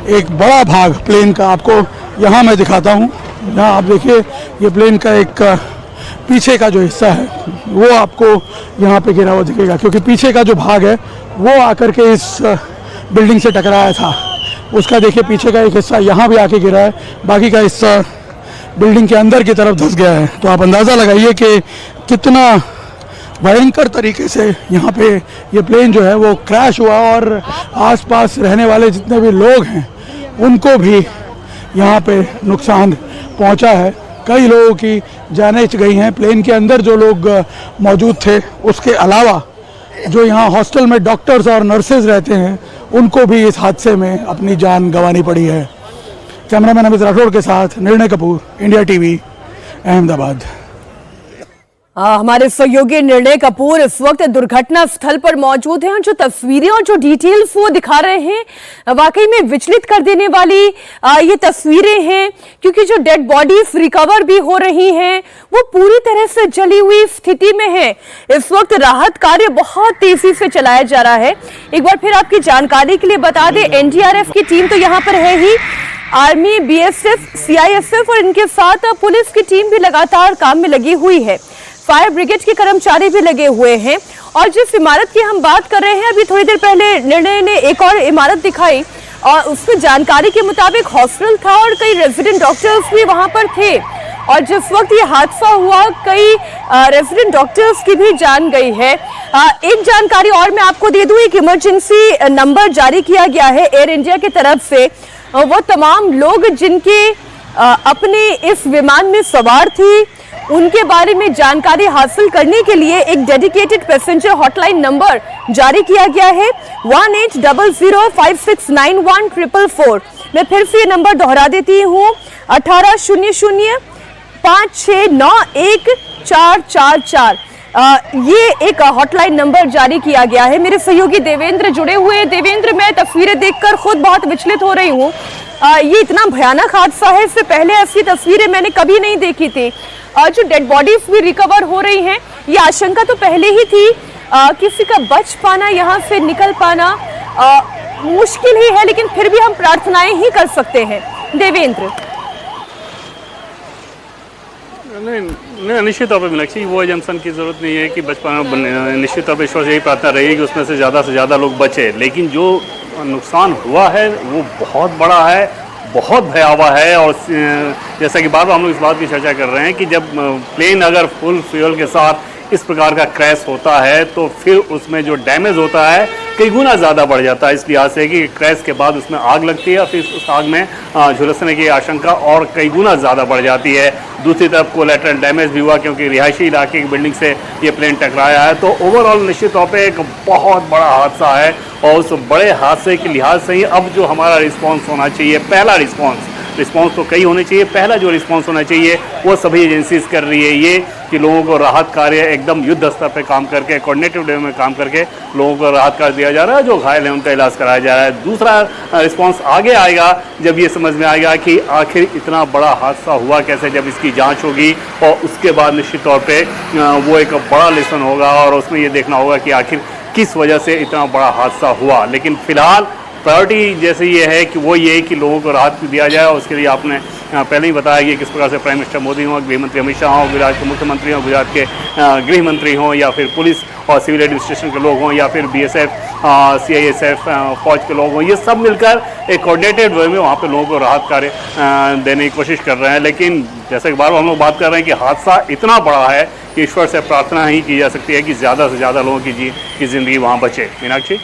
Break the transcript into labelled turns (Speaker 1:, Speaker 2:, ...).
Speaker 1: एक बड़ा भाग प्लेन का आपको यहाँ मैं दिखाता हूँ। यहाँ आप देखिए ये प्लेन का एक पीछे का जो हिस्सा है वो आपको यहाँ पे गिरा हुआ दिखेगा, क्योंकि पीछे का जो भाग है वो आकर के इस बिल्डिंग से टकराया था। उसका देखिए पीछे का एक हिस्सा यहाँ भी आके गिरा है, बाकी का हिस्सा बिल्डिंग के अंदर की तरफ धंस गया है। तो आप अंदाज़ा लगाइए कि कितना भयंकर तरीके से यहाँ पे ये प्लेन जो है वो क्रैश हुआ और आसपास रहने वाले जितने भी लोग हैं उनको भी यहाँ पे नुकसान पहुँचा है। कई लोगों की जानें गई हैं। प्लेन के अंदर जो लोग मौजूद थे उसके अलावा जो यहाँ हॉस्टल में डॉक्टर्स और नर्सेज रहते हैं उनको भी इस हादसे में अपनी जान गंवानी पड़ी है। कैमरामैन अमित राठौड़ के साथ निर्णय कपूर, इंडिया टीवी, अहमदाबाद।
Speaker 2: हमारे सहयोगी निर्णय कपूर इस वक्त दुर्घटना स्थल पर मौजूद हैं और जो तस्वीरें और जो डिटेल्स वो दिखा रहे हैं वाकई में विचलित कर देने वाली ये तस्वीरें हैं, क्योंकि जो डेड बॉडीज रिकवर भी हो रही हैं वो पूरी तरह से जली हुई स्थिति में है। इस वक्त राहत कार्य बहुत तेजी से चलाया जा रहा है। एक बार फिर आपकी जानकारी के लिए बता दें, एनडीआरएफ की टीम तो यहाँ पर है ही, आर्मी, बीएसएफ, सीआईएसएफ और इनके साथ पुलिस की टीम भी लगातार काम में लगी हुई है। फायर ब्रिगेड के कर्मचारी भी लगे हुए हैं। और जिस इमारत की हम बात कर रहे हैं, अभी थोड़ी देर पहले निर्णय ने एक और इमारत दिखाई और उसकी जानकारी के मुताबिक हॉस्टल था और कई रेजिडेंट डॉक्टर्स भी वहां पर थे। और जिस वक्त ये हादसा हुआ कई रेजिडेंट डॉक्टर्स की भी जान गई है। एक जानकारी और मैं आपको दे दूं, एक इमरजेंसी नंबर जारी किया गया है एयर इंडिया की तरफ से। वो तमाम लोग जिनके अपने इस विमान में सवार थी उनके बारे में जानकारी हासिल करने के लिए एक डेडिकेटेड पैसेंजर हॉटलाइन नंबर जारी किया गया है 1800569144। मैं फिर से ये नंबर दोहरा देती हूँ 1800569144। ये एक हॉटलाइन नंबर जारी किया गया है। मेरे सहयोगी देवेंद्र जुड़े हुए हैं। देवेंद्र, मैं तस्वीरें देखकर खुद बहुत विचलित हो रही हूँ। ये इतना भयानक हादसा है, इससे पहले ऐसी तस्वीरें मैंने कभी नहीं देखी थी। जो डेड बॉडीज भी रिकवर हो रही हैं, ये आशंका तो पहले ही थी किसी का बच पाना, यहाँ से निकल पाना मुश्किल ही है, लेकिन फिर भी हम प्रार्थनाएं ही कर सकते हैं। देवेंद्र,
Speaker 3: नहीं, निश्चित तौर पर मीनाक्षी, वो जंक्शन की जरूरत नहीं है कि बच पाना। निश्चित तौर पर ईश्वर से यही प्रार्थना रहेगी कि उसमें से ज़्यादा लोग बचे, लेकिन जो नुकसान हुआ है वो बहुत बड़ा है, बहुत भयावह है। और जैसा कि बार बार हम लोग इस बात की चर्चा कर रहे हैं कि जब प्लेन अगर फुल फ्यूल के साथ इस प्रकार का क्रैश होता है तो फिर उसमें जो डैमेज होता है कई गुना ज़्यादा बढ़ जाता है। इस लिहाज से कि क्रैश के बाद उसमें आग लगती है और फिर उस आग में झुलसने की आशंका और कई गुना ज़्यादा बढ़ जाती है। दूसरी तरफ कोलैटरल डैमेज भी हुआ क्योंकि रिहायशी इलाके की बिल्डिंग से ये प्लेन टकराया है। तो ओवरऑल निश्चित तौर पर एक बहुत बड़ा हादसा है और उस बड़े हादसे के लिहाज से ही अब जो हमारा रिस्पॉन्स होना चाहिए, पहला रिस्पॉन्स तो कई होने चाहिए, पहला जो रिस्पॉन्स होना चाहिए वो सभी एजेंसीज कर रही है ये कि लोगों को राहत कार्य एकदम युद्ध स्तर पे काम करके, कोऑर्डिनेटिव वे में काम करके लोगों को राहत कार्य दिया जा रहा है। जो घायल हैं उनका इलाज कराया जा रहा है। दूसरा रिस्पॉन्स आगे आएगा जब ये समझ में आएगा कि आखिर इतना बड़ा हादसा हुआ कैसे, जब इसकी जाँच होगी और उसके बाद निश्चित तौर पर वो एक बड़ा लेसन होगा और उसमें ये देखना होगा कि आखिर किस वजह से इतना बड़ा हादसा हुआ। लेकिन फिलहाल प्रायोरिटी जैसे ये है कि वो ये है कि लोगों को राहत दिया जाए और उसके लिए आपने पहले ही बताया कि किस प्रकार से प्राइम मिनिस्टर मोदी हों, गृह मंत्री अमित शाह हों, गुजरात के मुख्यमंत्री हों, गुजरात के गृह मंत्री हों, या फिर पुलिस और सिविल एडमिनिस्ट्रेशन के लोग हों, या फिर बीएसएफ, सीआईएसएफ फौज के लोग हों, ये सब मिलकर एक कोऑर्डिनेटेड वे में वहाँ पे लोगों को राहत कार्य देने की कोशिश कर रहे हैं। लेकिन जैसे कि बार बार हम लोग बात कर रहे हैं कि हादसा इतना बड़ा है कि ईश्वर से प्रार्थना ही की जा सकती है कि ज़्यादा से ज़्यादा लोगों की ज़िंदगी वहाँ बचे। मीनाक्षी।